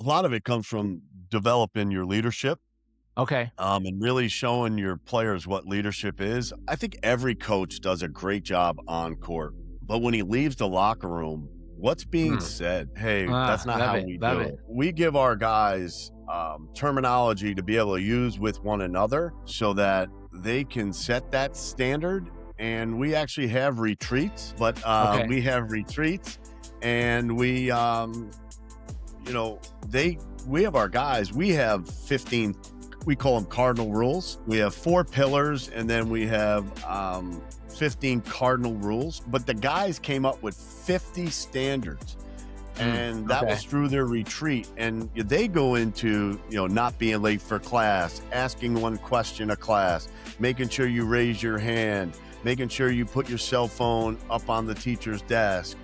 A lot of it comes from developing your leadership, Okay. and really showing your players what leadership is. I think every coach does a great job on court, but when he leaves the locker room, what's being Mm. said? Hey, that's not Love how it. we Love do it. it. We give our guys terminology to be able to use with one another so that they can set that standard. And we actually have retreats, but Okay. we have retreats and you know, we have our guys, we have 15, we call them cardinal rules. We have 4 pillars and then we have 15 cardinal rules, but the guys came up with 50 standards. And that Okay. was through their retreat. And they go into, not being late for class, asking one question a class, making sure you raise your hand, making sure you put your cell phone up on the teacher's desk,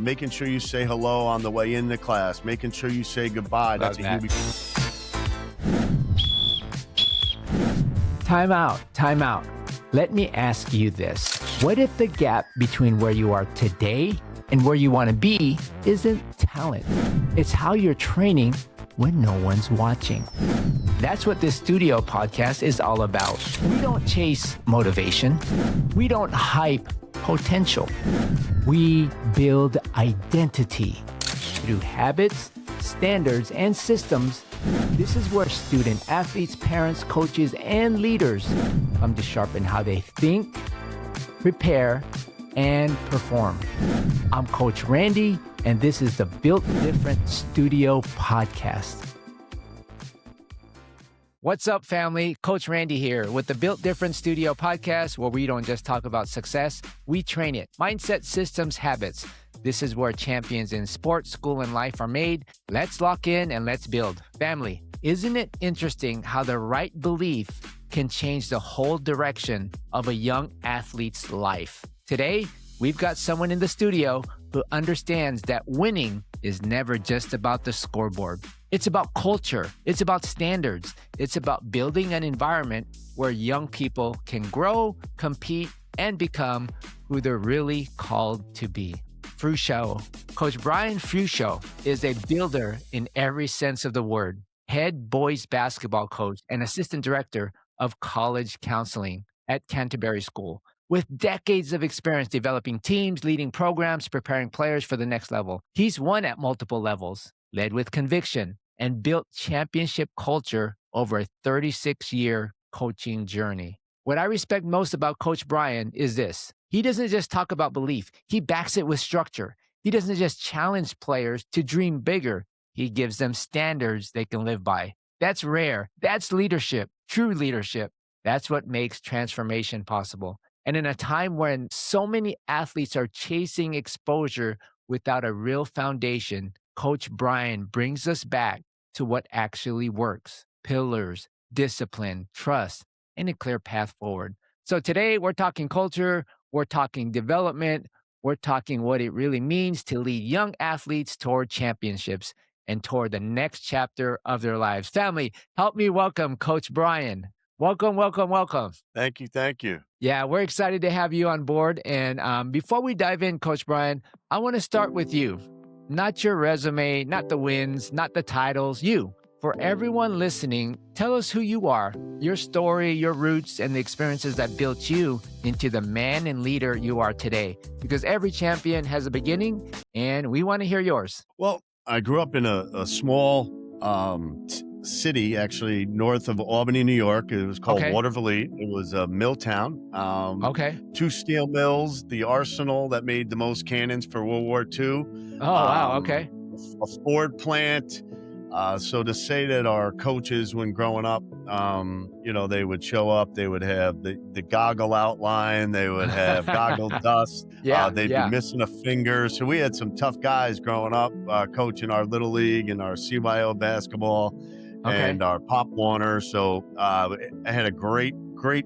making sure you say hello on the way into class, making sure you say goodbye. Love That's a that. huge. Time out. Let me ask you this. What if the gap between where you are today and where you want to be isn't talent? It's how you're training when no one's watching. That's what this studio podcast is all about. We don't chase motivation. We don't hype potential. We build identity through habits, standards, and systems. This is where student athletes, parents, coaches, and leaders come to sharpen how they think, prepare, and perform. I'm Coach Randy, and this is the Built Different Studio Podcast. What's up, family? Coach Randy here with the Built Different Studio Podcast, where we don't just talk about success, we train it. Mindset, systems, habits. This is where champions in sports, school, and life are made. Let's lock in and let's build. Family, isn't it interesting how the right belief can change the whole direction of a young athlete's life? Today, we've got someone in the studio who understands that winning is never just about the scoreboard. It's about culture. It's about standards. It's about building an environment where young people can grow, compete, and become who they're really called to be. Fruscio. Coach Brian Fruscio is a builder in every sense of the word, head boys basketball coach and assistant director of college counseling at Canterbury School. With decades of experience developing teams, leading programs, preparing players for the next level, he's won at multiple levels, led with conviction, and built championship culture over a 36-year coaching journey. What I respect most about Coach Brian is this. He doesn't just talk about belief. He backs it with structure. He doesn't just challenge players to dream bigger. He gives them standards they can live by. That's rare. That's leadership, true leadership. That's what makes transformation possible. And in a time when so many athletes are chasing exposure without a real foundation, Coach Brian brings us back to what actually works: pillars, discipline, trust, and a clear path forward. So today we're talking culture, we're talking development, we're talking what it really means to lead young athletes toward championships and toward the next chapter of their lives. Family, help me welcome Coach Brian. Welcome, welcome, welcome. Thank you. Thank you. Yeah, we're excited to have you on board. And before we dive in, Coach Brian, I want to start with you. Not your resume, not the wins, not the titles, you. For everyone listening, tell us who you are, your story, your roots, and the experiences that built you into the man and leader you are today. Because every champion has a beginning, and we want to hear yours. Well, I grew up in a small city, actually north of Albany, New York. It was called Okay. B.U.I.L.T. It was a mill town. Okay. 2 steel mills, the arsenal that made the most cannons for World War II. Oh, wow. Okay. A Ford plant. So to say that our coaches, when growing up, they would show up, they would have the goggle outline, they would have goggle dust, they'd be missing a finger. So we had some tough guys growing up, coaching our little league and our CYO basketball and our Pop Warner. So I had a great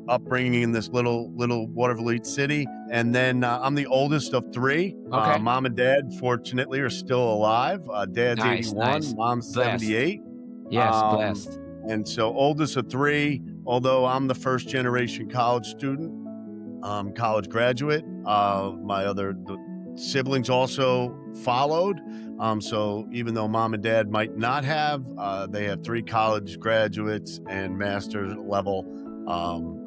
upbringing in this little Waterville city. And then I'm the oldest of 3. Okay. Mom and dad, fortunately, are still alive. Dad's Nice, 81, nice. mom's Blessed. 78. Yes, blessed. And so oldest of 3, although I'm the first generation college student, college graduate. My other siblings also followed, So even though mom and dad might not have, they have 3 college graduates and master's level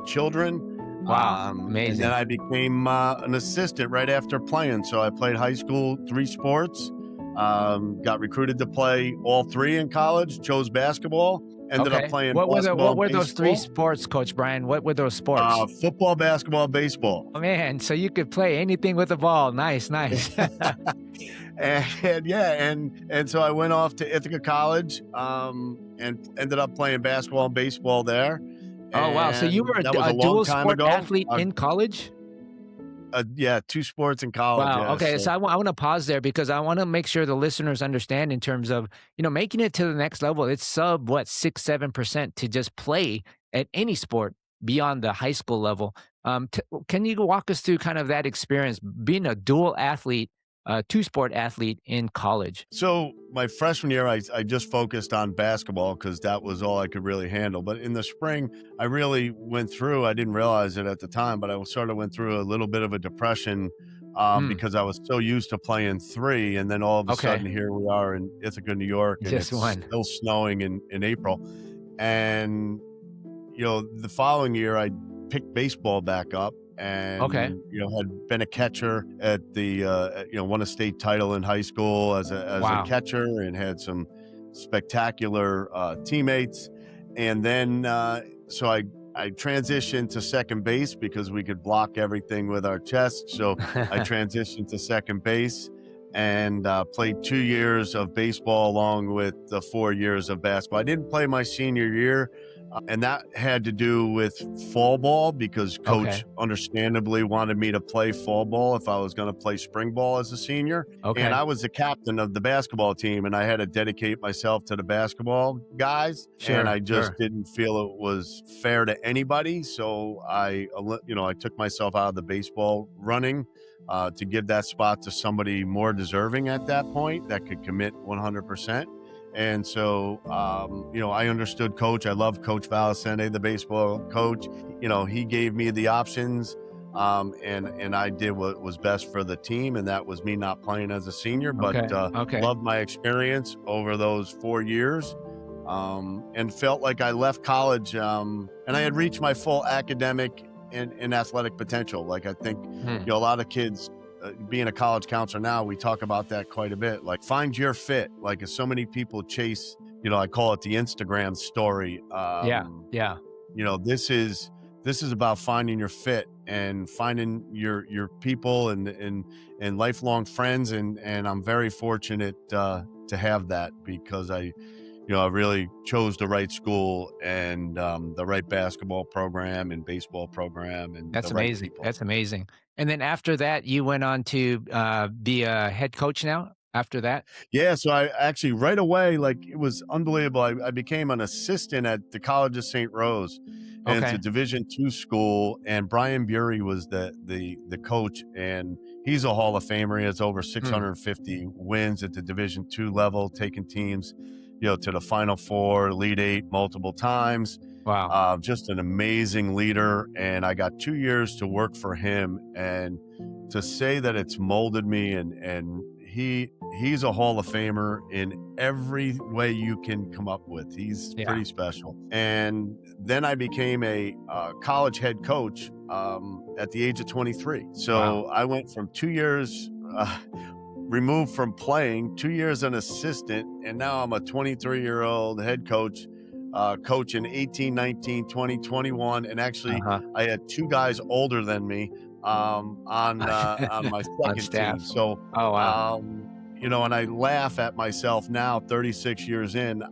children. Wow, And then amazing. I became an assistant right after playing. So I played high school, 3 sports, got recruited to play all 3 in college, chose basketball, ended up Okay. playing What basketball were and those 3 baseball. sports, Coach Brian? What were those sports? Football, basketball, baseball. Oh, man, so you could play anything with a ball. Nice, nice. And yeah, and so I went off to Ithaca College, and ended up playing basketball and baseball there. Oh, wow. So you And were that was a a long dual time sport ago. athlete in college? Yeah, 2 sports in college. Wow. Yeah, Okay. so So I want to pause there because I want to make sure the listeners understand in terms of, making it to the next level. It's sub 6-7% to just play at any sport beyond the high school level. Can you walk us through kind of that experience being a dual athlete, 2-sport athlete in college? So my freshman year, I just focused on basketball because that was all I could really handle. But in the spring, I really went through, I didn't realize it at the time, but I sort of went through a little bit of a depression Mm, because I was so used to playing 3. And then all of a okay. sudden, here we are in Ithaca, New York, and Just it's one. still snowing in April. And, the following year, I picked baseball back up. And, Okay. had been a catcher at the, won a state title in high school as a Wow. catcher and had some spectacular teammates. And then, so I transitioned to second base because we could block everything with our chest. So I transitioned to second base and played 2 years of baseball along with the 4 years of basketball. I didn't play my senior year. And that had to do with fall ball because coach Okay. understandably wanted me to play fall ball if I was going to play spring ball as a senior. Okay. And I was the captain of the basketball team and I had to dedicate myself to the basketball guys. Sure. And I just Sure. didn't feel it was fair to anybody. So I took myself out of the baseball running to give that spot to somebody more deserving at that point that could commit 100%. And so, I understood coach. I love Coach Valicente, the baseball coach. He gave me the options, and I did what was best for the team, and that was me not playing as a senior, but Okay. Okay. loved my experience over those 4 years, and felt like I left college, and I had reached my full academic and athletic potential. Like I think, a lot of kids, being a college counselor now, we talk about that quite a bit. Like find your fit. Like so many people chase, I call it the Instagram story. Yeah. Yeah. This is about finding your fit and finding your people and lifelong friends. And I'm very fortunate to have that because I really chose the right school and the right basketball program and baseball program and That's the right amazing. people. That's amazing. And then after that, you went on to be a head coach now after that? Yeah, so I actually right away, like it was unbelievable. I became an assistant at the College of St. Rose, and it's a Okay. Division II school. And Brian B.U.I.L.T was the coach, and he's a Hall of Famer. He has over Hmm. 650 wins at the Division II level, taking teams, to the Final Four, Elite Eight multiple times. Wow. Just an amazing leader, and I got 2 years to work for him, and to say that it's molded me, and he's a Hall of Famer in every way you can come up with. He's Yeah. pretty special. And then I became a college head coach at the age of 23. So Wow. I went from 2 years removed from playing, 2 years an assistant, and now I'm a 23-year-old head coach, coaching 18, 19, 20, 21. And actually, Uh-huh. I had 2 guys older than me on my On second staff. team. So, Oh, wow. and I laugh at myself now, 36 years in.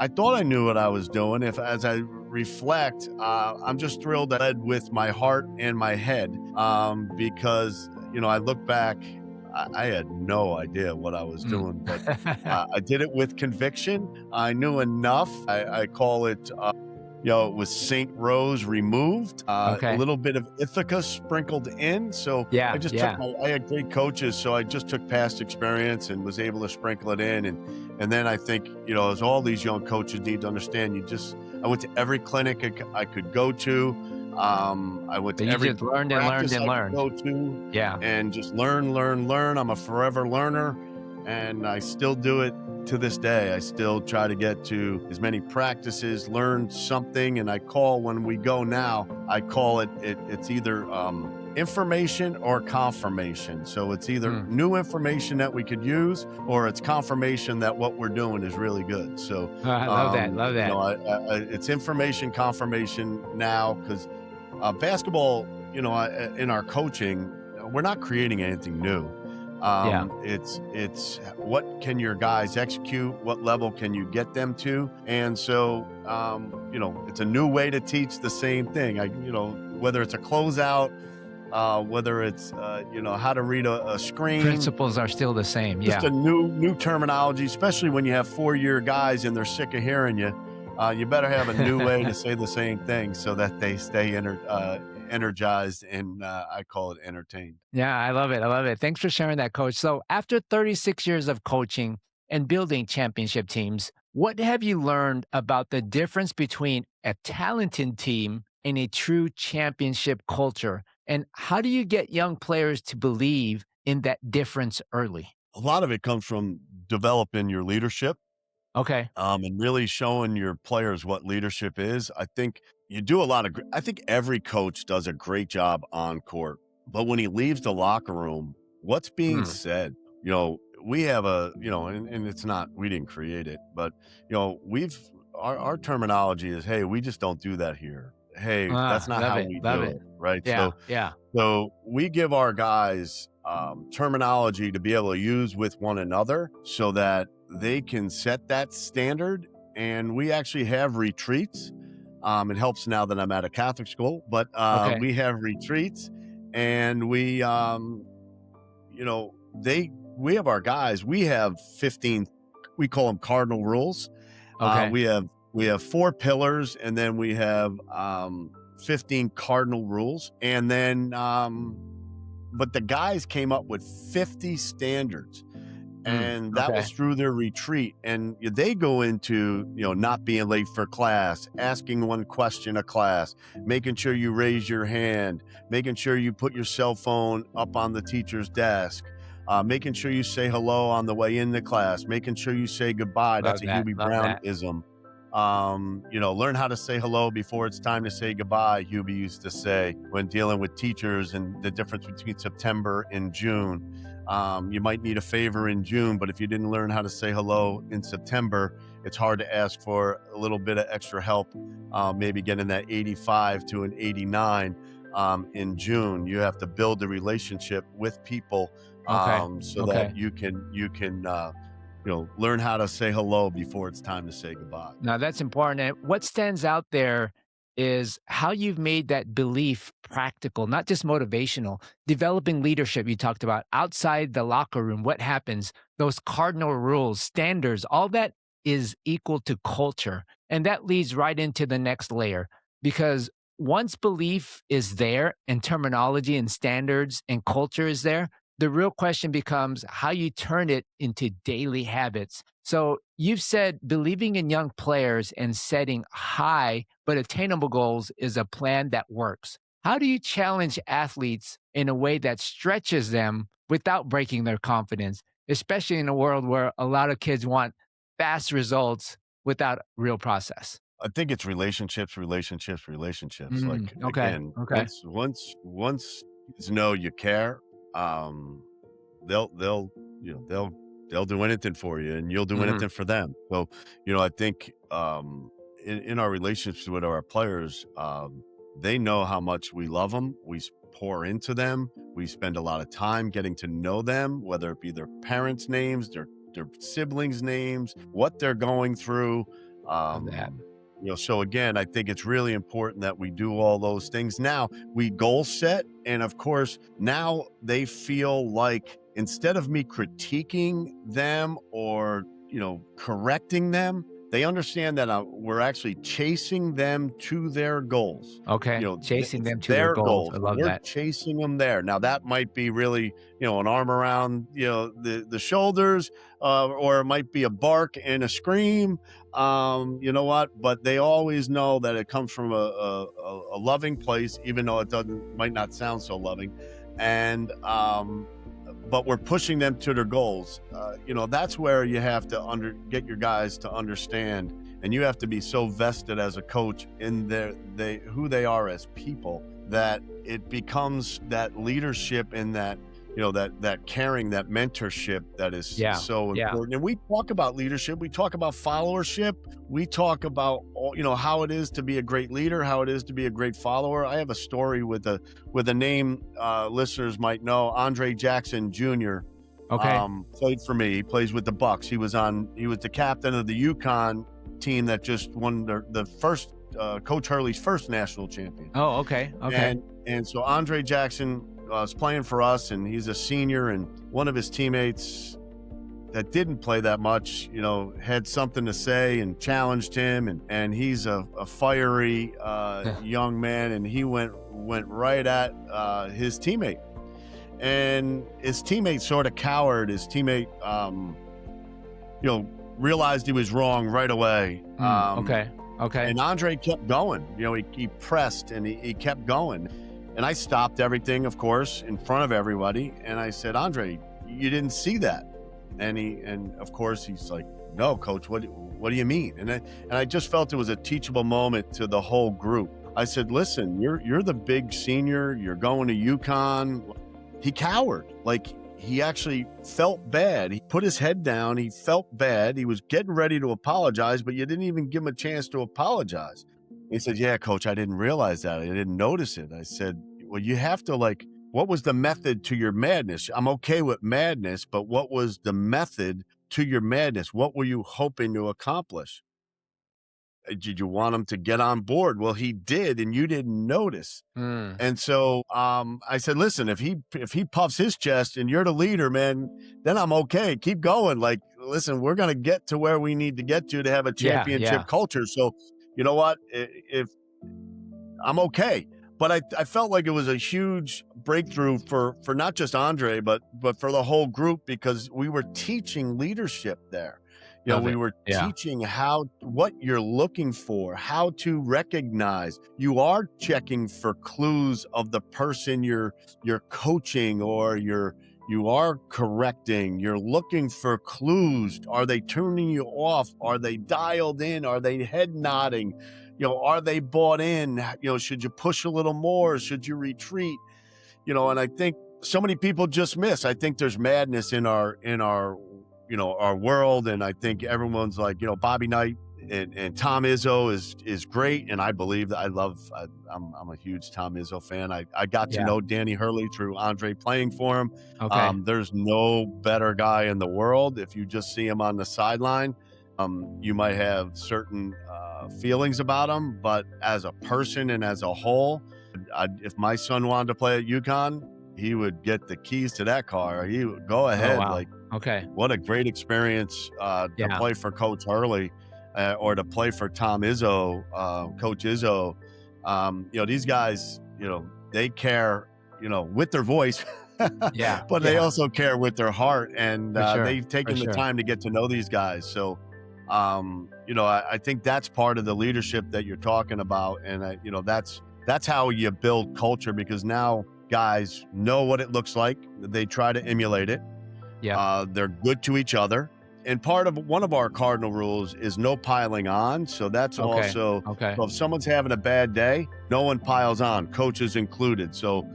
I thought I knew what I was doing. As I reflect, I'm just thrilled that I led with my heart and my head because, I look back, I had no idea what I was doing, but I did it with conviction. I knew enough. I call it, it was St. Rose removed, a Okay. little bit of Ithaca sprinkled in. So Yeah. I just Yeah. I had great coaches, so I just took past experience and was able to sprinkle it in. And then I think, as all these young coaches need to understand, I went to every clinic I could go to. I went So to you every just learned and learned practice and I could learned. go to Yeah. and just learn. I'm a forever learner. and I still do it to this day. I still try to get to as many practices, learn something, and I call when we go now, I call it's either information or confirmation. So it's either new information that we could use, or it's confirmation that what we're doing is really good. So I love that. Love that. You know, it's information, confirmation now, because basketball, you know, in our coaching, we're not creating anything new. It's what can your guys execute? What level can you get them to? And so, you know, it's a new way to teach the same thing. You know, whether it's a closeout, whether it's, you know, how to read a screen. Principles are still the same. Just a new terminology, especially when you have 4-year guys and they're sick of hearing you. You better have a new way to say the same thing so that they stay energized and I call it entertained. Yeah, I love it. I love it. Thanks for sharing that, Coach. So after 36 years of coaching and building championship teams, what have you learned about the difference between a talented team and a true championship culture? And how do you get young players to believe in that difference early? A lot of it comes from developing your leadership. Okay. And really showing your players what leadership is. I think you do a lot of, I think every coach does a great job on court, but when he leaves the locker room, what's being said? You know, we have you know, and it's not, we didn't create it, but you know, our terminology is, hey, we just don't do that here. Hey, that's not how we do it. Right. Yeah. So we give our guys terminology to be able to use with one another so that they can set that standard. And we actually have retreats. It helps now that I'm at a Catholic school, but we have retreats, and we, you know, we have our guys. We have 15. We call them cardinal rules. Okay. We have 4 pillars, and then we have 15 cardinal rules, and then but the guys came up with 50 standards. And that was through their retreat. And they go into, you know, not being late for class, asking one question a class, making sure you raise your hand, making sure you put your cell phone up on the teacher's desk, making sure you say hello on the way into class, making sure you say goodbye. That's a Hubie Brown-ism. You know, learn how to say hello before it's time to say goodbye, Hubie used to say when dealing with teachers, and the difference between September and June. You might need a favor in June, but if you didn't learn how to say hello in September, it's hard to ask for a little bit of extra help, maybe getting that 85 to an 89 in June. You have to build a relationship with people that you can you know, learn how to say hello before it's time to say goodbye. Now that's important. And what stands out there is how you've made that belief practical, not just motivational. Developing leadership, you talked about outside the locker room, what happens, those cardinal rules, standards, all that is equal to culture. And that leads right into the next layer, because once belief is there and terminology and standards and culture is there, the real question becomes how you turn it into daily habits. So you've said believing in young players and setting high but attainable goals is a plan that works. How do you challenge athletes in a way that stretches them without breaking their confidence, especially in a world where a lot of kids want fast results without real process? I think it's relationships. Like, again, once kids know you care, they'll do anything for you, and you'll do anything for them. So, you know, I think in our relationships with our players, they know how much we love them. We pour into them. We spend a lot of time getting to know them, whether it be their parents' names, their siblings' names, what they're going through. You know, so again, I think it's really important that we do all those things. Now we goal set. And of course, now they feel like instead of me critiquing them or, you know, correcting them, they understand that we're actually chasing them to their goals. Okay. You know, chasing them to their goals. I love we're that. Chasing them there. Now that might be really, you know, an arm around, you know, the shoulders, or it might be a bark and a scream. You know what? But they always know that it comes from a loving place, even though it might not sound so loving. And, but we're pushing them to their goals. That's where you have to get your guys to understand, and you have to be so vested as a coach in who they are as people, that it becomes that leadership and that that caring, that mentorship that is so important. And we talk about leadership, we talk about followership, we talk about how it is to be a great leader, how it is to be a great follower. I have a story with a name listeners might know, Andre Jackson Jr. Played for me. He plays with the Bucks. He was the captain of the UConn team that just won the first Coach Hurley's first national champion. Oh, okay. And so Andre Jackson was playing for us, and he's a senior, and one of his teammates that didn't play that much, had something to say and challenged him, and he's a fiery young man, and he went right at his teammate, and his teammate sort of cowered. His teammate realized he was wrong right away. Okay. And Andre kept going. He pressed, and he kept going. And I stopped everything, of course, in front of everybody. And I said, Andre, you didn't see that. And of course he's like, no, coach, what do you mean? And I just felt it was a teachable moment to the whole group. I said, listen, you're the big senior, you're going to UConn. He cowered. Like, he actually felt bad. He put his head down. He felt bad. He was getting ready to apologize, but you didn't even give him a chance to apologize. He said, yeah, coach, I didn't realize that. I didn't notice it. I said, well, you have to, what was the method to your madness? I'm okay with madness, but what was the method to your madness? What were you hoping to accomplish? Did you want him to get on board? Well, he did, and you didn't notice. And so I said, listen, if he puffs his chest and you're the leader, man, then I'm okay. Keep going. Listen, we're going to get to where we need to get to have a championship culture. So you know what? If I'm okay. But I felt like it was a huge breakthrough for not just Andre, but for the whole group, because we were teaching leadership there. We were teaching what you're looking for, how to recognize. You are checking for clues of the person you're coaching, or you are correcting. You're looking for clues. Are they turning you off? Are they dialed in? Are they head nodding? Are they bought in? Should you push a little more? Should you retreat? And I think so many people just miss. I think there's madness in our our world, and I think everyone's like, Bobby Knight and Tom Izzo is great, and I believe that I'm a huge Tom Izzo fan. I got to know Danny Hurley through Andre playing for him. There's no better guy in the world. If you just see him on the sideline, you might have certain feelings about him, but as a person and as a whole, if my son wanted to play at UConn, he would get the keys to that car. He would go ahead. Oh, wow. What a great experience to play for Coach Hurley or to play for Tom Izzo, Coach Izzo. These guys, they care, with their voice, but they also care with their heart, and they've taken the time to get to know these guys. So, I think that's part of the leadership that you're talking about. And, that's how you build culture, because now guys know what it looks like. They try to emulate it. They're good to each other. And one of our cardinal rules is no piling on. So that's also, so if someone's having a bad day, no one piles on, coaches included. So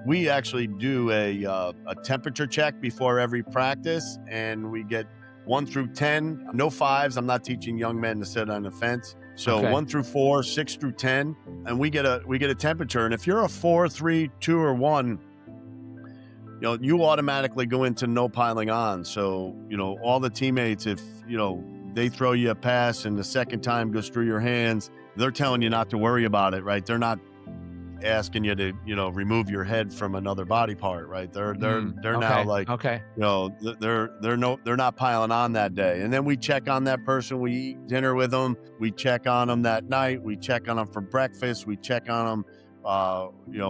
we actually do a temperature check before every practice, and we get 1 through 10, no 5s. I'm not teaching young men to sit on the fence. So 1 through 4, 6 through 10, and we get a temperature. And if you're a 4, 3, 2, or 1, you automatically go into no piling on. So, all the teammates, if, they throw you a pass and the second time goes through your hands, they're telling you not to worry about it, right? They're not asking you to, remove your head from another body part, right? They're now like, they're not piling on that day. And then we check on that person. We eat dinner with them. We check on them that night. We check on them for breakfast. We check on them,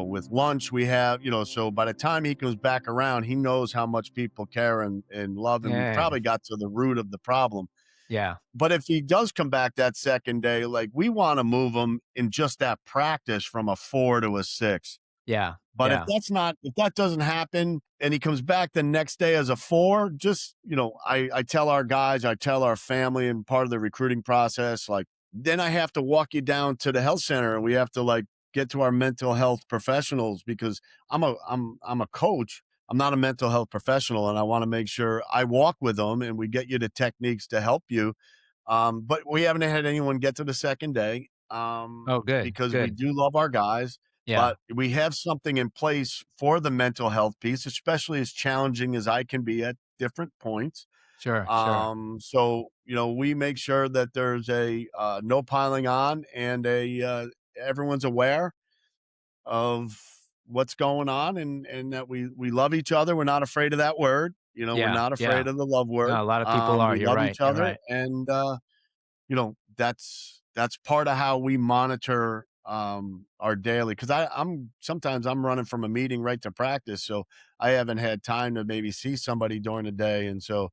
with lunch. We have, so by the time he comes back around, he knows how much people care and love him. We probably got to the root of the problem. But if he does come back that second day, we want to move him in just that practice from a 4 to a 6. Yeah. But Yeah. if that doesn't happen and he comes back the next day as a 4, just, I tell our guys, I tell our family and part of the recruiting process, like, then I have to walk you down to the health center and we have to like get to our mental health professionals because I'm a coach. I'm not a mental health professional, and I want to make sure I walk with them and we get you the techniques to help you. But we haven't had anyone get to the second day Oh, good. because we Good. do love our guys. Yeah. But we have something in place for the mental health piece, especially as challenging as I can be at different points. Sure. Sure. So, we make sure that there's a no piling on and everyone's aware of what's going on and that we love each other. We're not afraid of that word. We're Yeah. not Yeah. afraid of the love word. No, a lot of people are. We You're love right. each You're other, right. and that's part of how we monitor our daily, because I'm sometimes I'm running from a meeting right to practice, so I haven't had time to maybe see somebody during the day, and so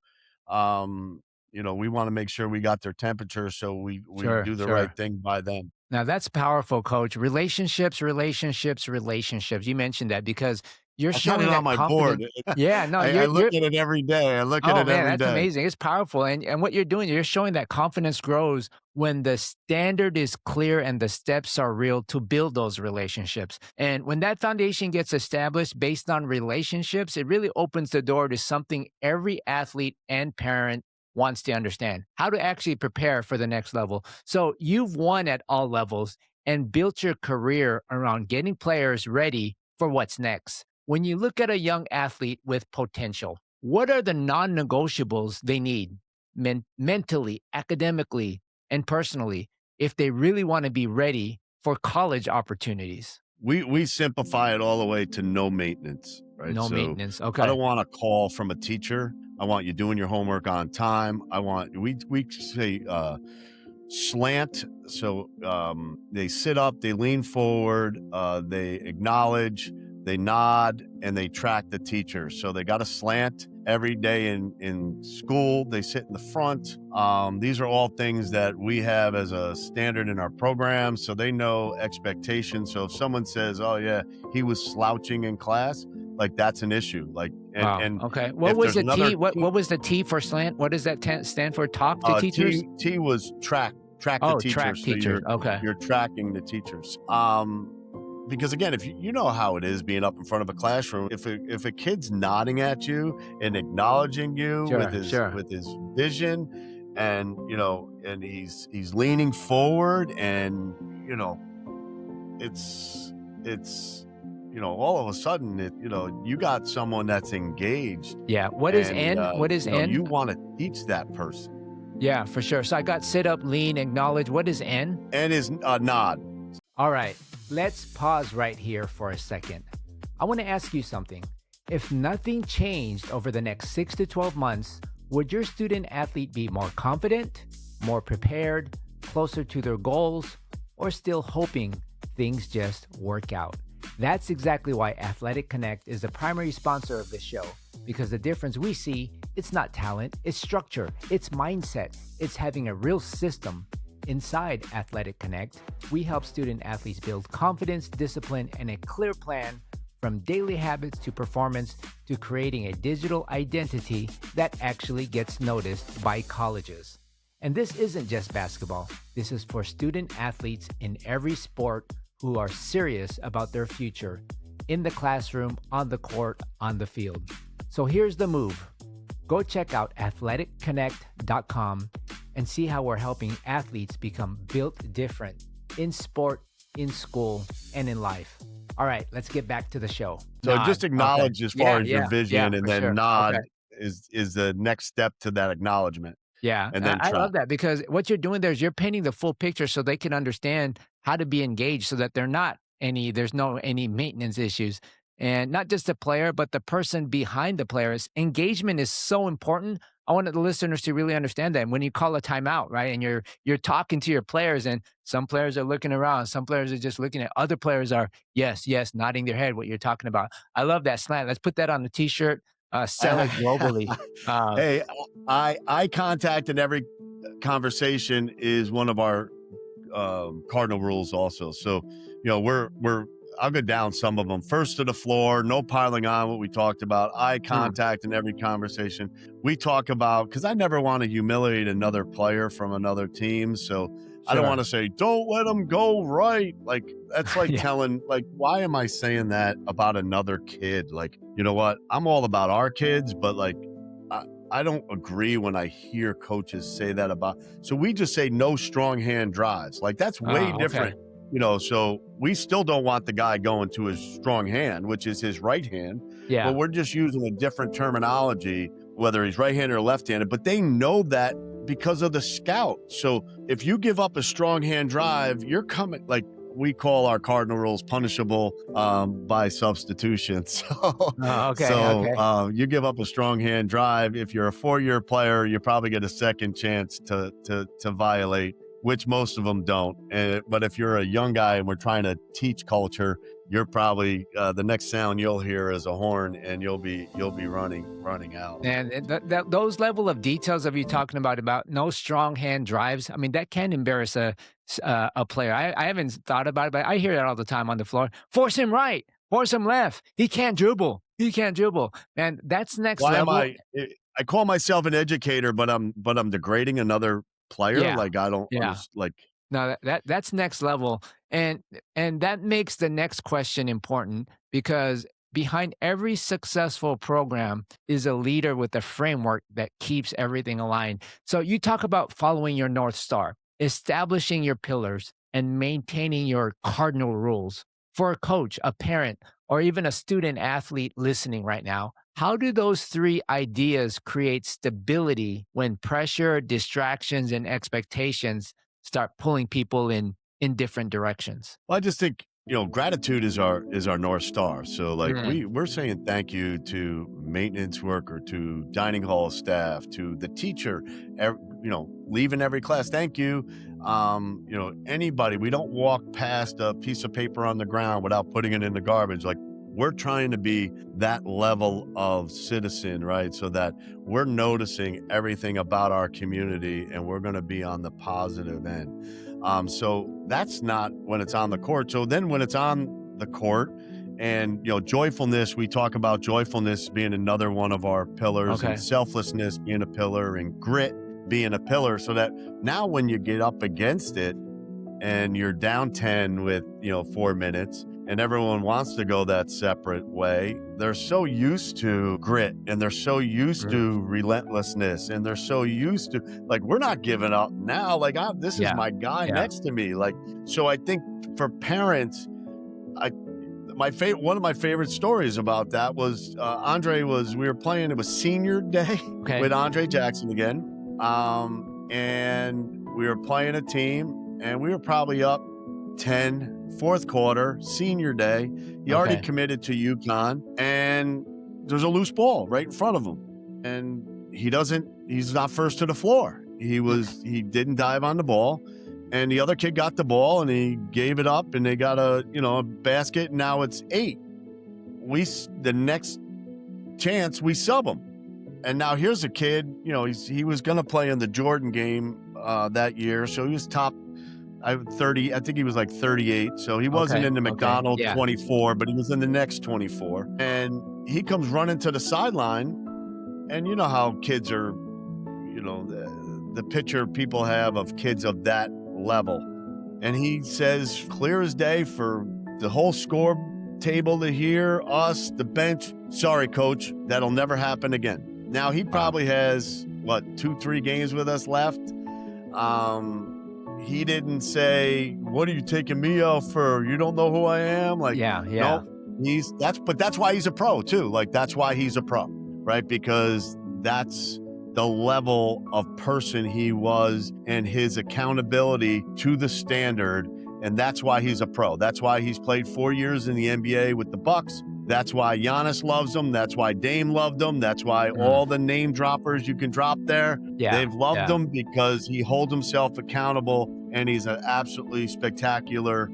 we want to make sure we got their temperature so we Sure. do the right Sure. thing by them. Now that's powerful, coach. Relationships, relationships, relationships. You mentioned that because you're I got it showing on that my board. confidence. Yeah, no, I look you're at it every day. I look at oh it man, every that's day. amazing. It's powerful. And what you're doing, you're showing that confidence grows when the standard is clear and the steps are real to build those relationships. And when that foundation gets established based on relationships, it really opens the door to something every athlete and parent wants to understand how to actually prepare for the next level. So you've won at all levels and built your career around getting players ready for what's next. When you look at a young athlete with potential, what are the non negotiables they need mentally, academically, and personally if they really want to be ready for college opportunities? We simplify it all the way to no maintenance, right? No So maintenance. I Okay. don't want a call from a teacher. I want you doing your homework on time. We say slant. So they sit up, they lean forward, they acknowledge, they nod, and they track the teacher. So they got a slant every day in school. They sit in the front. These are all things that we have as a standard in our program, so they know expectations. So if someone says, "Oh yeah, he was slouching in class," like that's an issue. Like Wow. and Okay. What if was there's the another T? What was the T for slant? What does that stand for? Talk to teachers? T was track the Oh, teachers. track So teachers. Okay. you're tracking the teachers. Because again, if you know how it is being up in front of a classroom, if a kid's nodding at you and acknowledging you Sure. Sure. with his vision, and and he's leaning forward, and it's all of a sudden you got someone that's engaged, Yeah. What is and N? What is N? you want to teach that person. Yeah, for sure. So I got sit up, lean, acknowledge. What is N? And his nod. All right, let's pause right here for a second. I want to ask you something. If nothing changed over the next 6 to 12 months, would your student athlete be more confident, more prepared, closer to their goals, or still hoping things just work out? That's exactly why Athletic Connect is the primary sponsor of this show, because the difference we see, it's not talent, it's structure, it's mindset, it's having a real system. Inside Athletic Connect, we help student athletes build confidence, discipline, and a clear plan from daily habits to performance to creating a digital identity that actually gets noticed by colleges. And this isn't just basketball. This is for student athletes in every sport who are serious about their future in the classroom, on the court, on the field. So here's the move. Go check out athleticconnect.com and see how we're helping athletes become built different in sport, in school, and in life. All right, let's get back to the show. So Nod. just acknowledge as far as your vision, and for then sure. nod Okay. is the next step to that acknowledgement. Yeah, And then I track. love that because what you're doing there is you're painting the full picture so they can understand how to be engaged so that there's no any maintenance issues. And not just the player, but the person behind the players. Engagement is so important. I wanted the listeners to really understand that. And when you call a timeout, right, and you're talking to your players, and some players are looking around, some players are just looking at, other players are yes, nodding their head. What you're talking about, I love that slant. Let's put that on the t-shirt. Sell it globally. Hey, eye contact in every conversation is one of our cardinal rules also. So, we're I'll go down some of them. First to the floor, no piling on, what we talked about, eye Mm, contact in every conversation. We talk about, because I never want to humiliate another player from another team. So I don't want sure. to say, don't let them go right. Like, that's like Yeah. telling, like, why am I saying that about another kid? Like, you know what? I'm all about our kids, but like, I don't agree when I hear coaches say that about. So we just say no strong hand drives. Like, that's way Oh, okay. different. So we still don't want the guy going to his strong hand, which is his right hand, but Yeah. we're just using a different terminology, whether he's right-handed or left-handed, but they know that because of the scout. So if you give up a strong hand drive, you're coming, like we call our cardinal rules, punishable by substitution. Oh, okay. Okay. You give up a strong hand drive. If you're a 4-year player, you probably get a second chance to violate, which most of them don't. But if you're a young guy and we're trying to teach culture, you're probably the next sound you'll hear is a horn, and you'll be running out. And those level of details of you talking about no strong hand drives, I mean, that can embarrass a player. I haven't thought about it, but I hear that all the time on the floor. Force him right, force him left. He can't dribble. He can't dribble. Man, that's next Why am level. I call myself an educator, but I'm degrading another player? Yeah, Like, I don't yeah. understand. Like, No, that's next level. And that makes the next question important because behind every successful program is a leader with a framework that keeps everything aligned. So you talk about following your North Star, establishing your pillars, and maintaining your cardinal rules. For a coach, a parent, or even a student athlete listening right now, how do those three ideas create stability when pressure, distractions, and expectations start pulling people in different directions? well, I just think, gratitude is our North Star. So like Mm, we're saying thank you to maintenance worker, to dining hall staff, to the teacher, leaving every class. Thank you. Anybody. We don't walk past a piece of paper on the ground without putting it in the garbage. Like, we're trying to be that level of citizen, right? So that we're noticing everything about our community, and we're going to be on the positive end. So that's not when it's on the court. So then when it's on the court, and joyfulness, we talk about joyfulness being another one of our pillars, okay. and selflessness being a pillar, and grit being a pillar. So that now when you get up against it and you're down 10 with 4 minutes, and everyone wants to go that separate way, they're so used to grit, and they're so used Mm, to relentlessness, and they're so used to, like, we're not giving up now. Like, this is yeah. my guy Yeah. next to me. Like, so I think for parents, I one of my favorite stories about that was we were playing, it was senior day Okay. with Andre Jackson again. And we were playing a team, and we were probably up 10, fourth quarter, senior day. He already Okay. committed to UConn, and there's a loose ball right in front of him. And he's not first to the floor. He didn't dive on the ball. And the other kid got the ball, and he gave it up, and they got a basket. And now it's 8. The next chance we sub him. And now here's a kid, he was going to play in the Jordan game that year. So he was top 30. I think he was like 38. So he wasn't Okay. in the Okay. McDonald Yeah. 24, but he was in the next 24. And he comes running to the sideline. And you know how kids are, the picture people have of kids of that level. And he says, clear as day for the whole score table to hear, us, the bench, sorry, coach, that'll never happen again. Now he probably has 2-3 games with us left. He didn't say, what are you taking me out for? You don't know who I am? Like, Yeah. no, that's why he's a pro too. Like, that's why he's a pro, right? Because that's the level of person he was, and his accountability to the standard. And that's why he's a pro. That's why he's played 4 years in the NBA with the Bucks. That's why Giannis loves him. That's why Dame loved him. That's why all the name droppers you can drop there, Yeah. they've loved Yeah. him, because he holds himself accountable, and he's an absolutely spectacular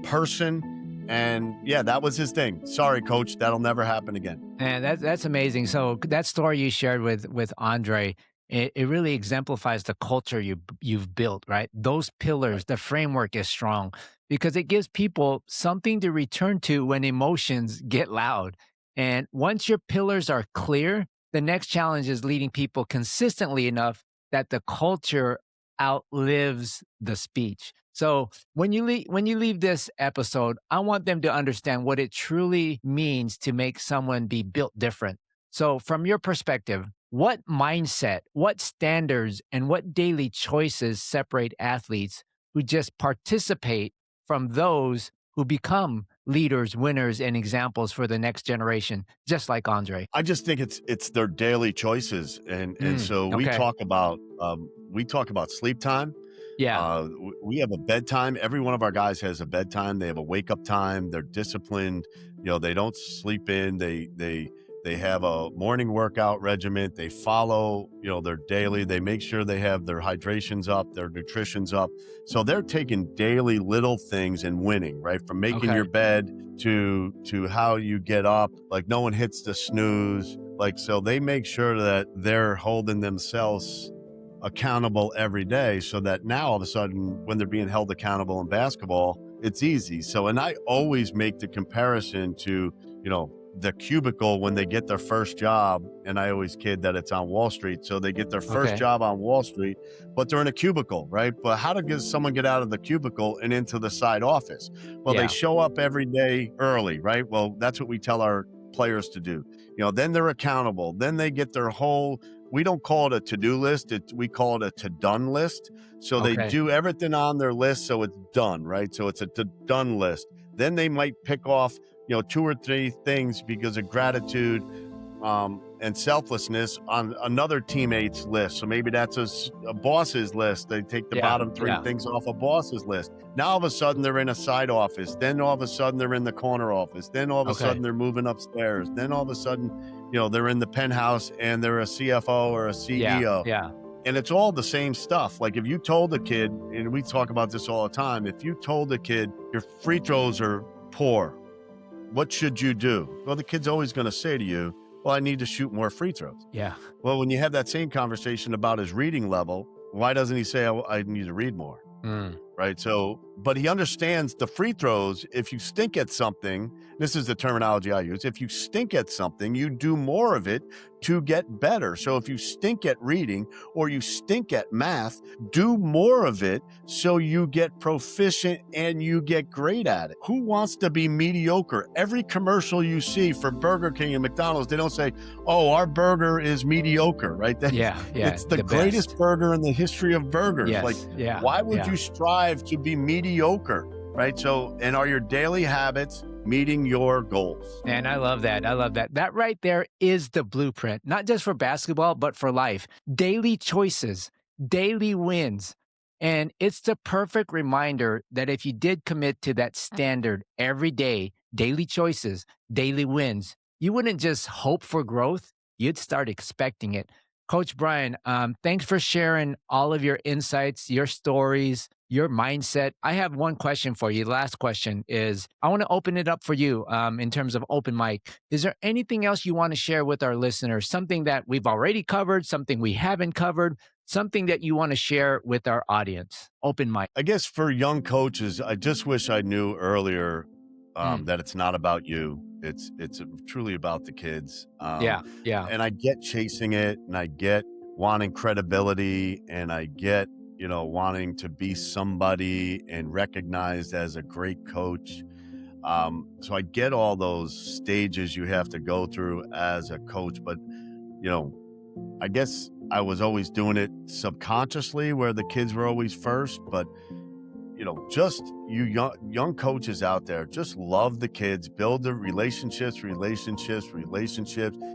person. And yeah, that was his thing. Sorry, coach, that'll never happen again. And that's amazing. So that story you shared with Andre, it really exemplifies the culture you've built, right? Those pillars, the framework is strong because it gives people something to return to when emotions get loud. And once your pillars are clear, the next challenge is leading people consistently enough that the culture outlives the speech. So when you leave this episode, I want them to understand what it truly means to make someone be built different. So from your perspective, what mindset, what standards, and what daily choices separate athletes who just participate from those who become leaders, winners, and examples for the next generation, just like Andre? I just think it's their daily choices, and so Okay. we talk about sleep time. Yeah. We have a bedtime. Every one of our guys has a bedtime. They have a wake up time. They're disciplined. They don't sleep in. They have a morning workout regimen. They follow, their daily. They make sure they have their hydrations up, their nutrition's up. So they're taking daily little things and winning, right? From making Okay. your bed to how you get up. Like no one hits the snooze. Like, so they make sure that they're holding themselves accountable every day, so that now all of a sudden when they're being held accountable in basketball, it's easy. So, and I always make the comparison to, the cubicle when they get their first job, and I always kid that it's on Wall Street. So they get their first job on Wall Street, but they're in a cubicle, right? But how to get someone get out of the cubicle and into the side office? Well, they show up every day early, right? Well, that's what we tell our players to do. Then they're accountable. Then they get their whole, we don't call it a to-do list. We call it a to-done list. So they do everything on their list, so it's done, right? So it's a to-done list. Then they might pick off, 2 or 3 things because of gratitude and selflessness on another teammate's list. So maybe that's a boss's list. They take the bottom 3 things off a boss's list. Now all of a sudden they're in a side office. Then all of a sudden they're in the corner office. Then all of a sudden they're moving upstairs. Then all of a sudden, they're in the penthouse and they're a CFO or a CEO. Yeah. And it's all the same stuff. Like if you told a kid, and we talk about this all the time, if you told a kid your free throws are poor, what should you do? Well, the kid's always going to say to you, well, I need to shoot more free throws. Yeah. Well, when you have that same conversation about his reading level, why doesn't he say, I need to read more? Right. So, but he understands the free throws. If you stink at something, this is the terminology I use. If you stink at something, you do more of it to get better. So if you stink at reading or you stink at math, do more of it so you get proficient and you get great at it. Who wants to be mediocre? Every commercial you see for Burger King and McDonald's, they don't say, oh, our burger is mediocre, right? It's the greatest best burger in the history of burgers. Yes. Why would you strive to be mediocre, right? So, and are your daily habits meeting your goals? And I love that. That right there is the blueprint, not just for basketball, but for life. Daily choices, daily wins. And it's the perfect reminder that if you did commit to that standard every day, daily choices, daily wins, you wouldn't just hope for growth, you'd start expecting it. Coach Brian, thanks for sharing all of your insights, your stories, your mindset. I have one question for you. The last question is, I want to open it up for you in terms of open mic. Is there anything else you want to share with our listeners? Something that we've already covered, something we haven't covered, something that you want to share with our audience? Open mic. I guess for young coaches, I just wish I knew earlier that it's not about you. It's truly about the kids. Yeah. And I get chasing it, and I get wanting credibility, and I get, wanting to be somebody and recognized as a great coach. So I get all those stages you have to go through as a coach, but, I guess I was always doing it subconsciously where the kids were always first, but just you young coaches out there, just love the kids, build the relationships,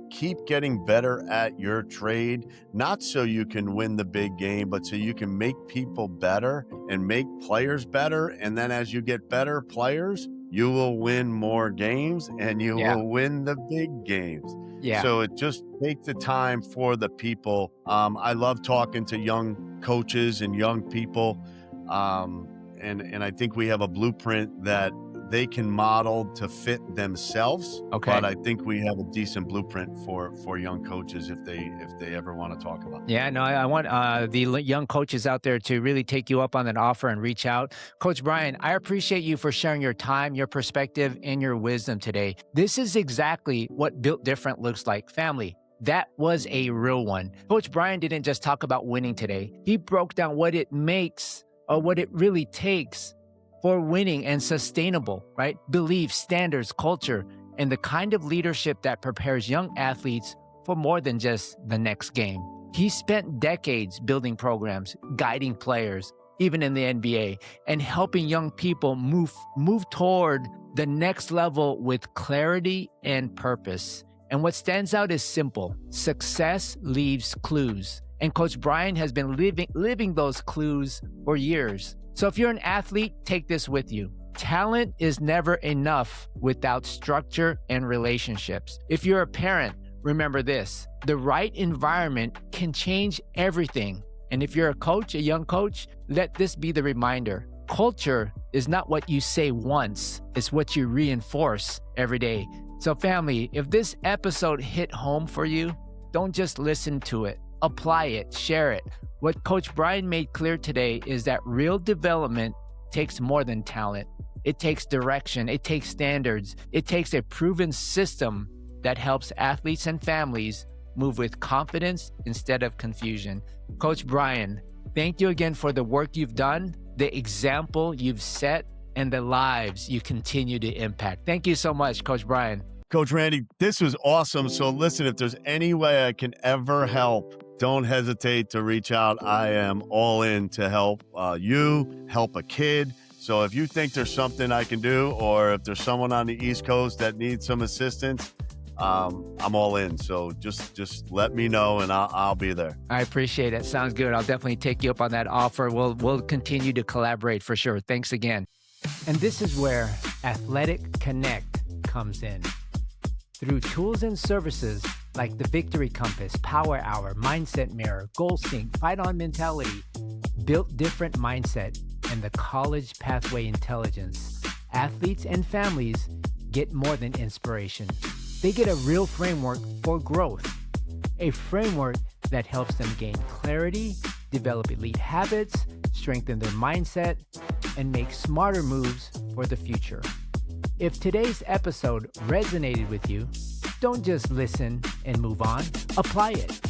keep getting better at your trade, not so you can win the big game, but so you can make people better and make players better. And then as you get better players, you will win more games and you will win the big games. Yeah. So it just take the time for the people. I love talking to young coaches and young people. And I think we have a blueprint that they can model to fit themselves. Okay. But I think we have a decent blueprint for young coaches if they ever want to talk about it. Yeah, no, I want the young coaches out there to really take you up on that offer and reach out. Coach Brian, I appreciate you for sharing your time, your perspective, and your wisdom today. This is exactly what Built Different looks like. Family, that was a real one. Coach Brian didn't just talk about winning today. He broke down what it makes or what it really takes for winning and sustainable, right? Beliefs, standards, culture, and the kind of leadership that prepares young athletes for more than just the next game. He spent decades building programs, guiding players, even in the NBA, and helping young people move toward the next level with clarity and purpose. And what stands out is simple. Success leaves clues. And Coach Brian has been living those clues for years. So if you're an athlete, take this with you. Talent is never enough without structure and relationships. If you're a parent, remember this. The right environment can change everything. And if you're a coach, a young coach, let this be the reminder. Culture is not what you say once, it's what you reinforce every day. So family, if this episode hit home for you, don't just listen to it. Apply it, share it. What Coach Brian made clear today is that real development takes more than talent. It takes direction, it takes standards, it takes a proven system that helps athletes and families move with confidence instead of confusion. Coach Brian, thank you again for the work you've done, the example you've set, and the lives you continue to impact. Thank you so much, Coach Brian. Coach Randy, this was awesome. So listen, if there's any way I can ever help, don't hesitate to reach out. I am all in to help you, help a kid. So if you think there's something I can do, or if there's someone on the East Coast that needs some assistance, I'm all in. So just let me know and I'll be there. I appreciate it. Sounds good. I'll definitely take you up on that offer. We'll continue to collaborate for sure. Thanks again. And this is where Athletic Connect comes in. Through tools and services like the Victory Compass, Power Hour, Mindset Mirror, Goal Sync, Fight On Mentality, Built Different Mindset, and the College Pathway Intelligence, athletes and families get more than inspiration. They get a real framework for growth, a framework that helps them gain clarity, develop elite habits, strengthen their mindset, and make smarter moves for the future. If today's episode resonated with you, don't just listen and move on, apply it.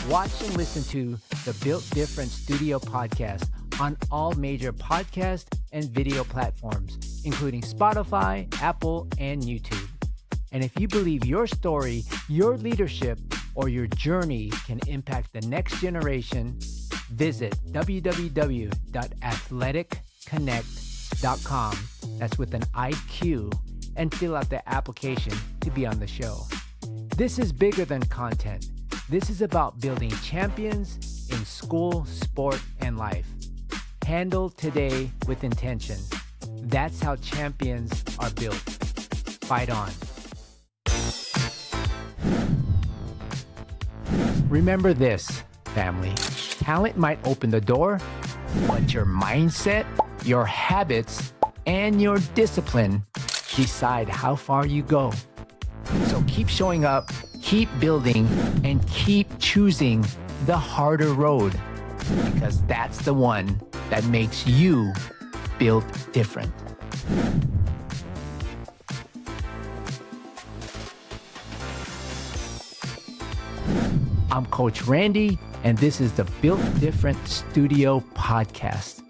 Watch and listen to the Built Different Studio Podcast on all major podcast and video platforms, including Spotify, Apple, and YouTube. And if you believe your story, your leadership, or your journey can impact the next generation, visit www.athletic.connect.com. That's with an IQ, and fill out the application to be on the show. This is bigger than content. This is about building champions in school, sport, and life. Handle today with intention. That's how champions are built. Fight on. Remember this, family. Talent might open the door, but your mindset, your habits, and your discipline decide how far you go. So keep showing up, keep building, and keep choosing the harder road, because that's the one that makes you built different. I'm Coach Randy, and this is the Built Different Studio Podcast.